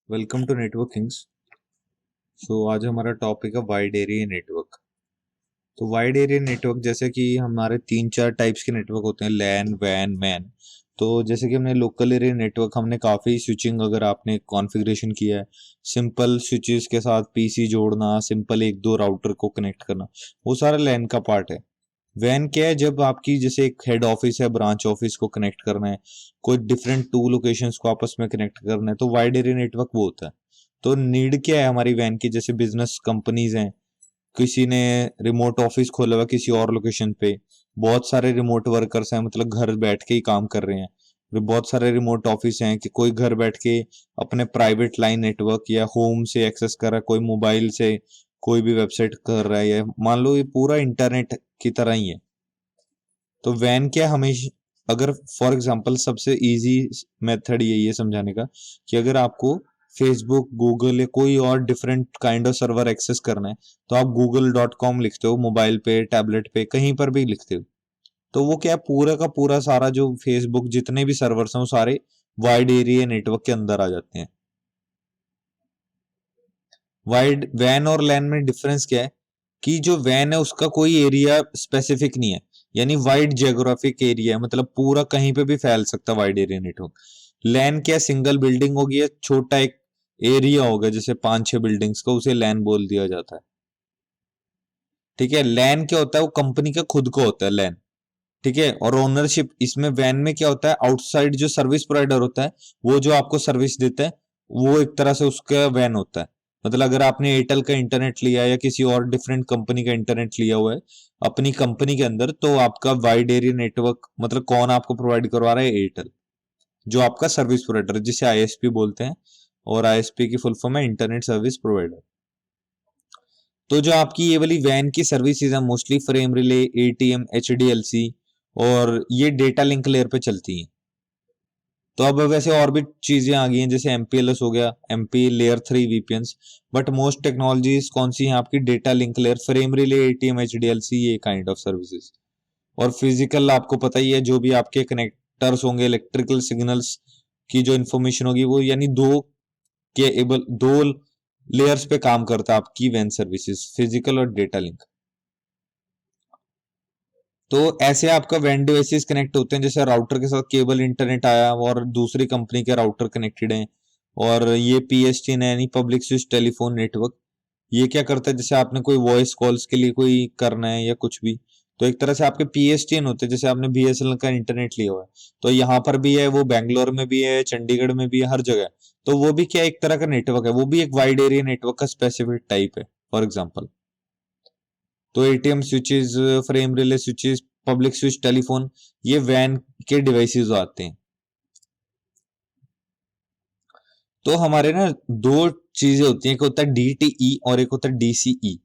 Welcome to networkings. आज हमारा topic है वाइड एरिया नेटवर्क। तो वाइड एरिया नेटवर्क जैसे कि हमारे तीन चार टाइप्स के नेटवर्क होते हैं, लैन वैन मैन। तो जैसे कि हमने लोकल एरिया नेटवर्क, हमने काफ़ी स्विचिंग अगर आपने कॉन्फ़िगरेशन किया है, सिंपल स्विचेस के साथ पीसी जोड़ना, सिंपल एक दो राउटर को कनेक्ट करना, वो सारा लैन का पार्ट है। वैन क्या है? जब आपकी जैसे एक हेड ऑफिस है, ब्रांच ऑफिस को कनेक्ट करना है, कोई डिफरेंट टू लोकेशंस को आपस में कनेक्ट करना है, तो वाइड एरिया नेटवर्क वो होता है। तो नीड क्या है हमारी वैन की? जैसे बिजनेस कंपनीज हैं, किसी ने रिमोट ऑफिस खोला हुआ किसी और लोकेशन पे, बहुत सारे रिमोट वर्कर्स हैं, मतलब घर बैठ के ही काम कर रहे हैं। फिर बहुत सारे रिमोट ऑफिस हैं कि कोई घर बैठ के अपने प्राइवेट लाइन नेटवर्क या होम से एक्सेस कर रहा है, कोई मोबाइल से कोई भी वेबसाइट कर रहा है, या मान लो ये पूरा इंटरनेट की तरह ही है। तो वैन क्या हमेशा, अगर फॉर एग्जांपल सबसे इजी मेथड यही है समझाने का कि अगर आपको फेसबुक, गूगल या कोई और different kind of server access करना है, तो आप google.com लिखते हो, मोबाइल पे, टैबलेट पे, कहीं पर भी लिखते हो। तो वो क्या है, पूरा का पूरा सारा जो फेसबुक जितने भी सर्वर्स हैं वो सारे वाइड एरिया नेटवर्क के अंदर आ जाते हैं। वाइड वैन और लैन में डिफरेंस क्या है कि जो वैन है उसका कोई एरिया स्पेसिफिक नहीं है, यानी वाइड जियोग्राफिक एरिया है, मतलब पूरा कहीं पे भी फैल सकता है वाइड एरिया नेटवर्क। लैन क्या, सिंगल बिल्डिंग होगी या छोटा एक एरिया होगा, जैसे 5-6 बिल्डिंग्स का, उसे लैन बोल दिया जाता है। ठीक है। लैन क्या होता है? वो कंपनी का खुद को होता है लैन। ठीक है। और ओनरशिप इसमें वैन में क्या होता है, आउटसाइड जो सर्विस प्रोवाइडर होता है, वो जो आपको सर्विस देता है, वो एक तरह से उसका वैन होता है। मतलब अगर आपने एयरटेल का इंटरनेट लिया है या किसी और डिफरेंट कंपनी का इंटरनेट लिया हुआ है अपनी कंपनी के अंदर, तो आपका वाइड एरिया नेटवर्क मतलब कौन आपको प्रोवाइड करवा रहा है? एयरटेल, जो आपका सर्विस प्रोवाइडर, जिसे आईएसपी बोलते हैं। और आईएसपी की फुल फॉर्म है इंटरनेट सर्विस प्रोवाइडर। तो जो आपकी ये वाली वैन की सर्विसेज है, मोस्टली फ्रेम रिले, एटीएम, एचडीएलसी, और ये डेटा लिंक लेयर पे चलती हैं। तो अब वैसे और भी चीजें आ गई हैं, जैसे एमपीएलएस हो गया, MP layer 3 VPNs. But most technologies कौन सी हैं आपकी? Data link layer, frame relay, ATM, HDLC, ये काइंड ऑफ सर्विसेज। और फिजिकल आपको पता ही है, जो भी आपके कनेक्टर्स होंगे, इलेक्ट्रिकल सिग्नल्स की जो इन्फॉर्मेशन होगी, वो यानी दो लेयर्स पे काम करता है आपकी वैन सर्विसेज, फिजिकल और डेटा लिंक। तो ऐसे आपका वैन डिवाइसेस कनेक्ट होते हैं, जैसे राउटर के साथ केबल इंटरनेट आया और दूसरी कंपनी के राउटर कनेक्टेड हैं। और ये पीएसटीएन है, यानी पब्लिक स्विच टेलीफोन नेटवर्क। ये क्या करता है, जैसे आपने कोई वॉइस कॉल्स के लिए कोई करना है या कुछ भी, तो एक तरह से आपके पीएसटीएन होते हैं। जैसे आपने बीएसएनएल का इंटरनेट लिया हुआ है, तो यहाँ पर भी है, वो बैंगलोर में भी है, चंडीगढ़ में भी है, हर जगह है। तो वो भी क्या एक तरह का नेटवर्क है, वो भी एक वाइड एरिया नेटवर्क का स्पेसिफिक टाइप है। फॉर एग्जाम्पल, तो ATM switches, frame relay switches, public switch telephone, ये वैन के डिवाइसेस आते हैं। तो हमारे ना दो चीजें होती हैं, एक होता है डीटीई और एक होता है डीसीई।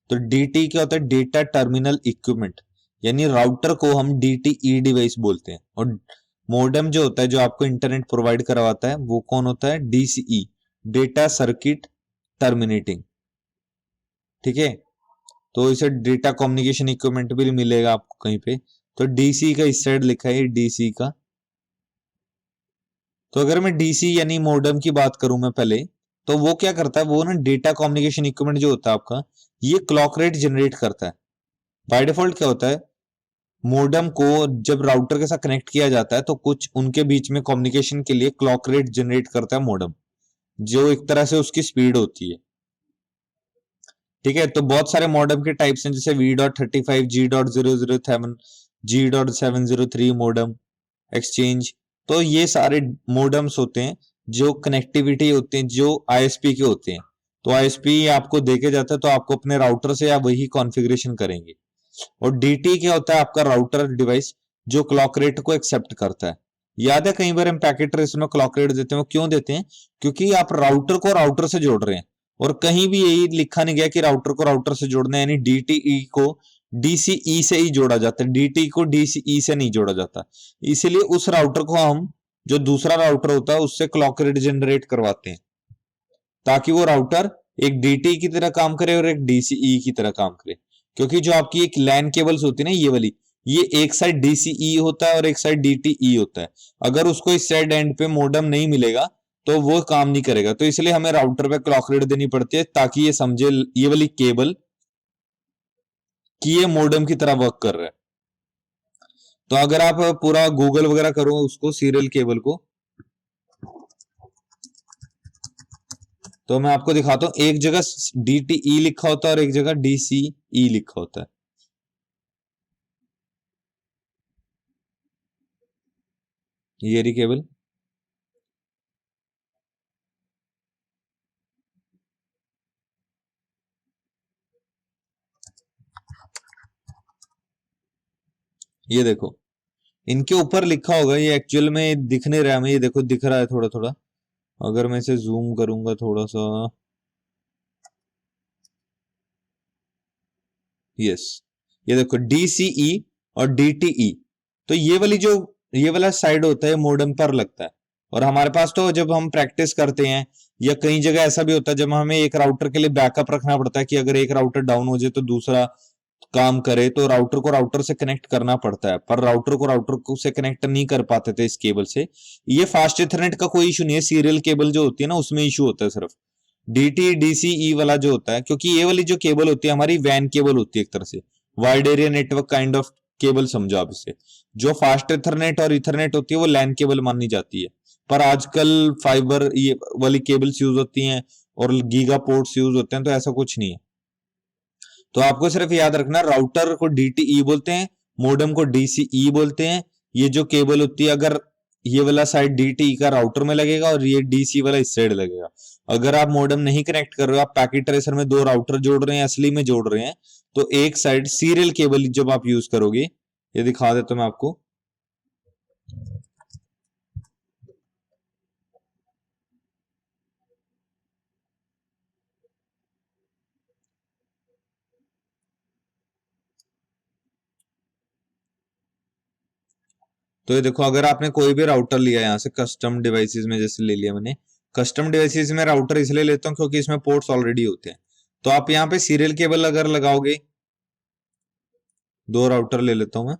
तो डीटी क्या होता है? डेटा टर्मिनल इक्विपमेंट, यानी राउटर को हम डीटीई डिवाइस बोलते हैं। और मोडेम जो होता है, जो आपको इंटरनेट प्रोवाइड करवाता है, वो कौन होता है? DCE, data circuit terminating. ठीक है। तो इसे डेटा कम्युनिकेशन इक्विपमेंट भी मिलेगा आपको कहीं पे। तो डीसी का इस साइड लिखा है, डीसी का। तो अगर मैं डीसी यानी मोडेम की बात करूं मैं पहले, तो वो क्या करता है, वो ना डेटा कम्युनिकेशन इक्विपमेंट जो होता है आपका, ये क्लॉक रेट जनरेट करता है। बाय डिफॉल्ट क्या होता है, मोडेम को जब राउटर के साथ कनेक्ट किया जाता है, तो कुछ उनके बीच में कम्युनिकेशन के लिए क्लॉक रेट जनरेट करता है मोडेम, जो एक तरह से उसकी स्पीड होती है। ठीक है। तो बहुत सारे मॉडेम के टाइप्स हैं, जैसे V.35, G.007, G.703 modem exchange. तो ये सारे मॉडेम्स होते हैं जो कनेक्टिविटी होते हैं, जो आईएसपी के होते हैं। तो आईएसपी आपको देके जाता है, तो आपको अपने राउटर से आप वही कॉन्फ़िगरेशन करेंगे। और डीटी क्या होता है? आपका राउटर डिवाइस जो क्लॉक रेट को एक्सेप्ट करता है। याद है कई बार हम पैकेट ट्रेस में क्लॉक रेट देते हैं, वो क्यों देते हैं? क्योंकि आप राउटर को राउटर से जोड़ रहे हैं, और कहीं भी यही लिखा नहीं गया कि राउटर को राउटर से जोड़ना है, यानी डीटीई को डीसीई से ही जोड़ा जाता है, डीटी को डीसीई से नहीं जोड़ा जाता। इसीलिए उस राउटर को हम, जो दूसरा राउटर होता है, उससे क्लॉक रेट जनरेट करवाते हैं, ताकि वो राउटर एक डीटी की तरह काम करे और एक डीसीई की तरह काम करे। क्योंकि जो आपकी एक लैन केबल्स होती है ना, ये वाली, ये एक साइड डीसीई होता है और एक साइड डीटीई होता है। अगर उसको इस साइड एंड पे मोडेम नहीं मिलेगा, तो वो काम नहीं करेगा। तो इसलिए हमें राउटर पे क्लॉक रेट देनी पड़ती है ताकि ये समझे ये वाली केबल कि ये मॉडेम की तरह वर्क कर रहा है। तो अगर आप पूरा गूगल वगैरह करो उसको सीरियल केबल को, तो मैं आपको दिखाता हूं। एक जगह DTE लिखा होता है और एक जगह DCE लिखा होता है। ये रही केबल। ये देखो इनके ऊपर लिखा होगा, ये एक्चुअल में दिख नहीं रहा है हमें, ये देखो दिख रहा है थोड़ा थोड़ा। अगर मैं इसे जूम करूंगा थोड़ा सा, यस, ये देखो DCE और DTE। तो ये वाला साइड होता है मॉडेम पर लगता है। और हमारे पास तो जब हम प्रैक्टिस करते हैं या कई जगह ऐसा भी होता है जब हमें एक राउटर के लिए बैकअप रखना पड़ता है कि अगर एक राउटर डाउन हो जाए तो दूसरा काम करे, तो राउटर को राउटर से कनेक्ट करना पड़ता है। पर राउटर को राउटर को से कनेक्ट नहीं कर पाते थे इस केबल से। ये फास्ट इथरनेट का कोई इशू नहीं है, सीरियल केबल जो होती है ना उसमें इशू होता है सिर्फ। DT DCE वाला जो होता है, क्योंकि ये वाली जो केबल होती है हमारी वैन केबल होती है एक तरह से, wide area network kind of cable समझो आप इसे। जो फास्ट इथरनेट और इथरनेट होती है वो लैन केबल मानी जाती है। पर आजकल फाइबर ये वाली केबल्स यूज होती हैं और गीगा पोर्ट्स यूज होते हैं, तो ऐसा कुछ नहीं है। तो आपको सिर्फ याद रखना, राउटर को DTE बोलते हैं, मॉडेम को DCE बोलते हैं। ये जो केबल होती है, अगर ये वाला साइड DTE का राउटर में लगेगा और ये DC वाला इस साइड लगेगा। अगर आप मॉडेम नहीं कनेक्ट कर रहे हो, आप पैकेट ट्रेसर में दो राउटर जोड़ रहे हैं, असली में जोड़ रहे हैं, तो एक साइड सीरियल केबल जब आप यूज करोगे, ये दिखा देता हूं मैं आपको। तो ये देखो, अगर आपने कोई भी राउटर लिया यहाँ से कस्टम डिवाइसेस में, जैसे ले लिया मैंने, कस्टम डिवाइसेस में राउटर इसलिए लेता हूँ क्योंकि इसमें पोर्ट्स ऑलरेडी होते हैं। तो आप यहाँ पे सीरियल केबल अगर लगाओगे, दो राउटर ले लेता हूं मैं,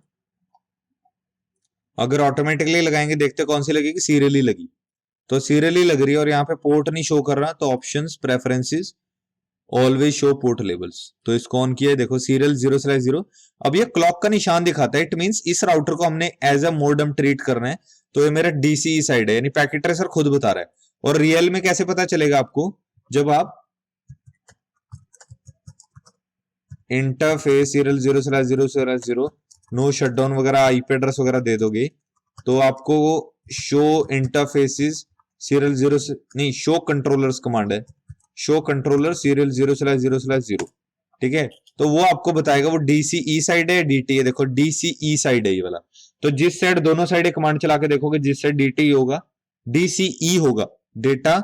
अगर ऑटोमेटिकली लगाएंगे देखते कौन सी लगेगी, सीरियली लगी। तो सीरियली लग रही है और यहाँ पे पोर्ट नहीं शो कर रहा, तो options preferences always show port labels, तो इसको ऑन किया है, देखो सीरियल 0/0। अब ये क्लॉक का निशान दिखाता है, इट मींस इस राउटर को हमने एज अ मॉडेम ट्रीट करना है। तो ये मेरा DCE साइड है, यानी पैकेट ट्रेसर खुद बता रहा है। और रियल में कैसे पता चलेगा आपको, जब आप इंटरफेस सीरियल 0/0/0 नो शटडाउन वगैरह IP एड्रेस वगैरह दे दोगे, तो आपको शो इंटरफेसिस सीरियल 0 नहीं, शो कंट्रोलर्स कमांड है, शो कंट्रोलर सीरियल 0/0/0। ठीक है, तो वो आपको बताएगा वो DCE साइड है DTE, देखो DCE साइड है ये वाला। तो जिस साइड, दोनों साइड कमांड चला के देखोगे, जिस साइड DTE होगा DCE होगा, डेटा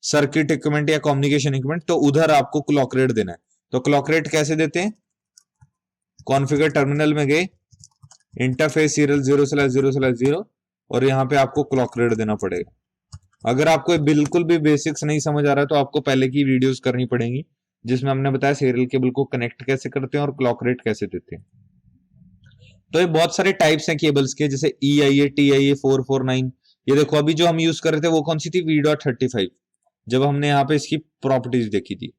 सर्किट इक्विपमेंट या कम्युनिकेशन इक्विपमेंट, तो उधर आपको क्लॉक रेट देना है। तो क्लॉक रेट कैसे देते हैं, कॉन्फ़िगर टर्मिनल में गए, इंटरफेस सीरियल 0/0/0 और यहाँ पे आपको क्लॉक रेट देना पड़ेगा। अगर आपको बिल्कुल भी बेसिक्स नहीं समझ आ रहा है तो आपको पहले की वीडियोस करनी पड़ेंगी, जिसमें हमने बताया सीरियल केबल को कनेक्ट कैसे करते हैं और क्लॉक रेट कैसे देते हैं। तो ये बहुत सारे टाइप्स हैं केबल्स के, जैसे EIA TIA 449। ये देखो अभी जो हम यूज कर रहे थे वो कौन सी थी, V.35, जब हमने यहाँ पे इसकी प्रॉपर्टीज देखी थी।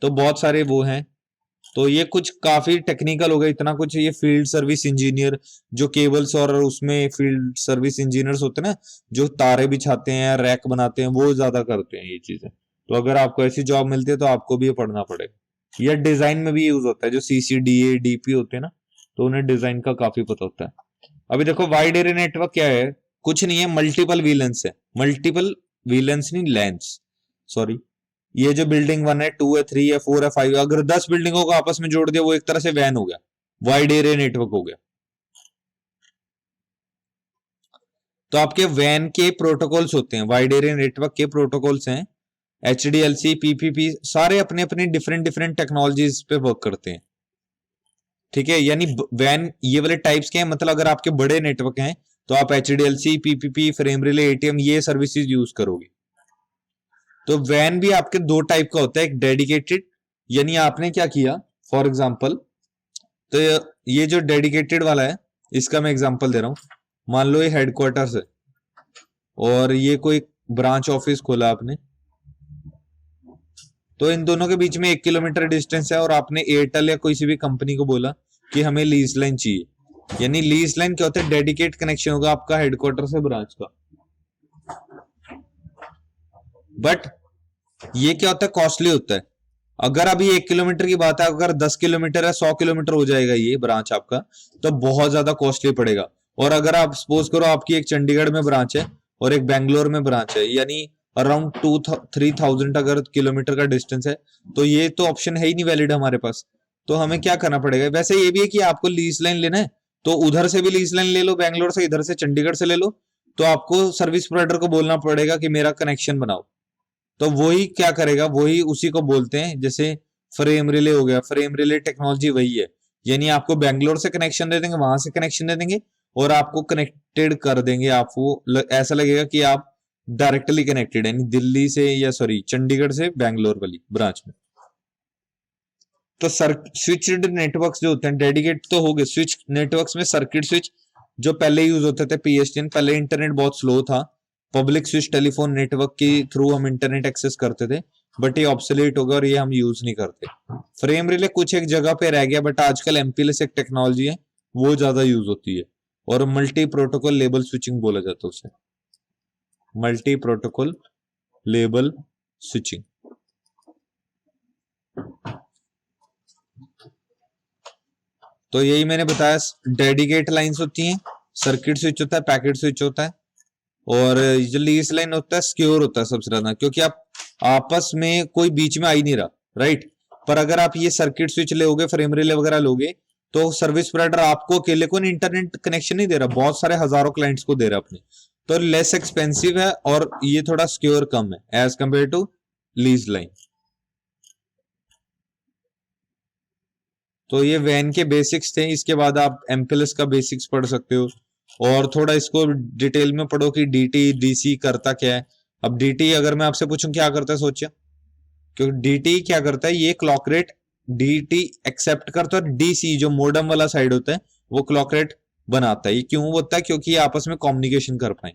तो बहुत सारे वो हैं। तो ये कुछ काफी टेक्निकल हो गया, इतना कुछ। ये फील्ड सर्विस इंजीनियर जो केबल्स और उसमें फील्ड सर्विस इंजीनियर्स होते हैं ना, जो तारे बिछाते हैं, रैक बनाते हैं, वो ज्यादा करते हैं ये चीजें। तो अगर आपको ऐसी जॉब मिलती है तो आपको भी ये पढ़ना पड़ेगा। या डिजाइन में भी यूज होता है, जो CCDA DP होते हैं ना, तो उन्हें डिजाइन का काफी पता होता है। अभी देखो वाइड एरिया नेटवर्क क्या है, कुछ नहीं है, मल्टीपल वीलेंस है। मल्टीपल वीलेंस नहीं, लेंस, सॉरी। ये जो बिल्डिंग 1 है, 2 है, 3 है, 4 है, 5 है, अगर 10 बिल्डिंगों को आपस में जोड़ दिया, वो एक तरह से वैन हो गया, वाइड एरिया नेटवर्क हो गया। तो आपके वैन के प्रोटोकॉल्स होते हैं, वाइड एरिया नेटवर्क के प्रोटोकॉल्स हैं, HDLC PPP, सारे अपने अपने डिफरेंट डिफरेंट टेक्नोलॉजीज पे वर्क करते हैं। ठीक है, यानी वैन ये वाले टाइप्स के हैं, मतलब अगर आपके बड़े नेटवर्क हैं तो आप HDLC PPP frame relay ATM ये सर्विसेज यूज करोगे। तो वैन भी आपके दो टाइप का होता है, एक डेडिकेटेड, यानी आपने क्या किया, फॉर एग्जांपल, तो ये जो डेडिकेटेड वाला है, इसका मैं एग्जांपल दे रहा हूं। मान लो ये हेडक्वार्टर्स है और ये कोई ब्रांच ऑफिस खोला आपने, तो इन दोनों के बीच में 1 किलोमीटर डिस्टेंस है और आपने एयरटेल या कोई सी भी कंपनी को बोला कि हमें लीज लाइन चाहिए। यानी लीज लाइन क्या होता है, डेडिकेट कनेक्शन होगा आपका हेडक्वार्टर से ब्रांच का। बट ये क्या होता है, कॉस्टली होता है। अगर अभी 1 किलोमीटर की बात है, अगर 10 किलोमीटर या 100 किलोमीटर हो जाएगा ये ब्रांच आपका, तो बहुत ज्यादा कॉस्टली पड़ेगा। और अगर आप सपोज करो आपकी एक चंडीगढ़ में ब्रांच है और एक बैंगलोर में ब्रांच है, यानी अराउंड 2-3,000 अगर किलोमीटर का डिस्टेंस है, तो ये तो ऑप्शन है ही नहीं वैलिड हमारे पास। तो हमें क्या करना पड़ेगा, वैसे ये भी है कि आपको लीज लाइन लेना है तो उधर से भी लीज लाइन ले लो बैंगलोर से, इधर से चंडीगढ़ से ले लो, तो आपको सर्विस प्रोवाइडर को बोलना पड़ेगा कि मेरा कनेक्शन बनाओ। तो वही क्या करेगा, वही उसी को बोलते हैं, जैसे फ्रेम रिले हो गया, फ्रेम रिले टेक्नोलॉजी वही है। यानी आपको बैंगलोर से कनेक्शन दे देंगे, वहां से कनेक्शन दे देंगे और आपको कनेक्टेड कर देंगे। आपको ऐसा लगेगा कि आप डायरेक्टली कनेक्टेड है, यानी दिल्ली से या सॉरी चंडीगढ़ से बैंगलोर वाली ब्रांच में। तो स्विच्ड नेटवर्क्स जो होते हैं डेडिकेट तो हो गए। स्विच नेटवर्क्स में सर्किट स्विच जो पहले यूज होते थे पीएसटीएन, पहले इंटरनेट बहुत स्लो था, पब्लिक स्विच टेलीफोन नेटवर्क के थ्रू हम इंटरनेट एक्सेस करते थे, बट ये ऑब्सोलीट हो गया और ये हम यूज नहीं करते। फ्रेम रिले कुछ एक जगह पे रह गया, बट आजकल एमपीएलएस एक टेक्नोलॉजी है वो ज्यादा यूज होती है, और मल्टी प्रोटोकॉल लेबल स्विचिंग बोला जाता है उसे, मल्टी प्रोटोकॉल लेबल स्विचिंग। तो यही मैंने बताया, डेडिकेट लाइंस होती हैं, सर्किट स्विच होता है, पैकेट स्विच होता है, और जो लीज लाइन होता है सिक्योर होता है सबसे ज्यादा, क्योंकि आप आपस में कोई बीच में आ ही नहीं रहा, राइट। पर अगर आप ये सर्किट स्विच लोगे, फ्रेम रिले वगैरह लोगे, तो सर्विस प्रोवाइडर आपको अकेले को इंटरनेट कनेक्शन नहीं दे रहा, बहुत सारे हजारों क्लाइंट्स को दे रहा अपने, तो लेस एक्सपेंसिव है और ये थोड़ा सिक्योर कम है as compare to lease line. तो ये वैन के बेसिक्स थे, इसके बाद आप एमपीएलएस का बेसिक्स पढ़ सकते हो और थोड़ा इसको डिटेल में पढ़ो कि डीटी डीसी करता क्या है। अब डीटी अगर मैं आपसे पूछूं क्या करता है, सोचिए, क्योंकि डीटी क्या करता है, ये क्लॉक रेट डीटी एक्सेप्ट करता है, डीसी जो मोडम वाला साइड होता है वो क्लॉक रेट बनाता है। ये क्यों होता है, क्योंकि ये आपस में कम्युनिकेशन कर पाए।